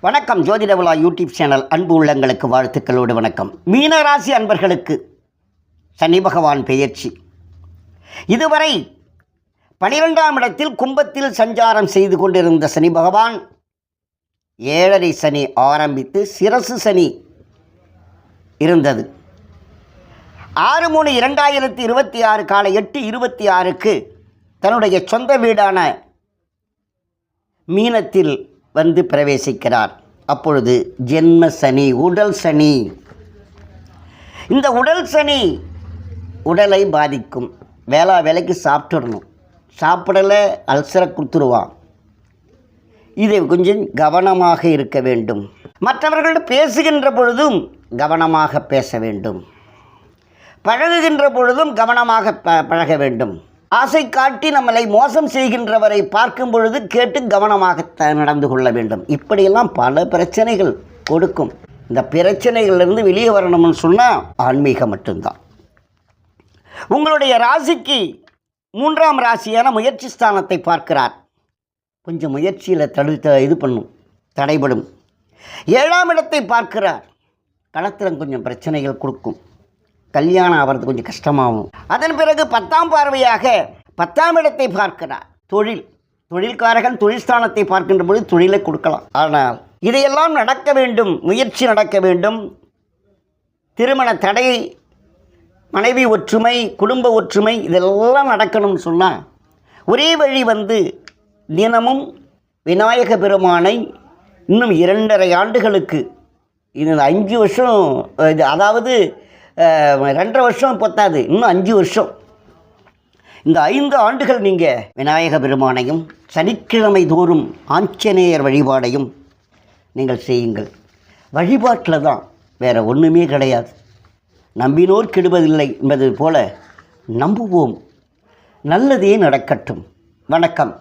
வணக்கம். ஜோதிட விழா யூடியூப் சேனல் அன்பு உள்ளங்களுக்கு வாழ்த்துக்களோடு வணக்கம். மீனராசி அன்பர்களுக்கு சனி பகவான் பெயர்ச்சி. இதுவரை 12ஆம் இடத்தில் கும்பத்தில் சஞ்சாரம் செய்து கொண்டிருந்த சனி பகவான் 7.5 சனி ஆரம்பித்து சிரசு சனி இருந்தது. 6/3/2026 காலை 8:26க்கு தன்னுடைய சொந்த வீடான மீனத்தில் வந்து பிரவேசிக்கிறார். அப்பொழுது ஜென்ம சனி, உடல் சனி. இந்த உடல் சனி உடலை பாதிக்கும். வேலைக்கு சாப்பிட்டுடணும், சாப்பிடலை அல்சரை கொடுத்துருவான். இதை கொஞ்சம் கவனமாக இருக்க வேண்டும். மற்றவர்கள் பேசுகின்ற பொழுதும் கவனமாக பேச வேண்டும். பழகுகின்ற பொழுதும் கவனமாக பழக வேண்டும். ஆசை காட்டி நம்மளை மோசம் செய்கின்றவரை பார்க்கும் பொழுது கேட்டு கவனமாக நடந்து கொள்ள வேண்டும். இப்படியெல்லாம் பல பிரச்சனைகள் கொடுக்கும். இந்த பிரச்சனைகளிலிருந்து வெளியே வரணும்னு சொன்னால் ஆன்மீகம் மட்டும்தான். உங்களுடைய ராசிக்கு 3ஆம் ராசியான முயற்சி ஸ்தானத்தை பார்க்கிறார். கொஞ்சம் முயற்சியில் தடைபடும். 7ஆம் இடத்தை பார்க்கிறார். களத்தில் கொஞ்சம் பிரச்சனைகள் கொடுக்கும். கல்யாணம் ஆகிறது கொஞ்சம் கஷ்டமாகும். அதன் பிறகு 10ஆம் பார்வையாக 10ஆம் இடத்தை பார்க்கிறார். தொழில்காரர்கள் தொழில் ஸ்தானத்தை பார்க்கின்ற பொழுது தொழிலை கொடுக்கலாம். ஆனால் இதையெல்லாம் நடக்க வேண்டும், முயற்சி நடக்க வேண்டும். திருமண தடை, மனைவி ஒற்றுமை, குடும்ப ஒற்றுமை இதெல்லாம் நடக்கணும்னு சொன்னால் ஒரே வழி தினமும் விநாயக பெருமானை இன்னும் 2.5 ஆண்டுகளுக்கு, இது 5 வருஷம், அதாவது 2.5 வருஷம் பத்தாது, இன்னும் 5 வருஷம், இந்த 5 ஆண்டுகள் நீங்கள் விநாயக பெருமானையும் சனிக்கிழமை தோறும் ஆஞ்சநேயர் வழிபாடையும் நீங்கள் செய்யுங்கள். வழிபாட்டில் தான், வேறு ஒன்றுமே கிடையாது. நம்பினோர் கெடுவதில்லை என்பது போல நம்புவோம். நல்லதே நடக்கட்டும். வணக்கம்.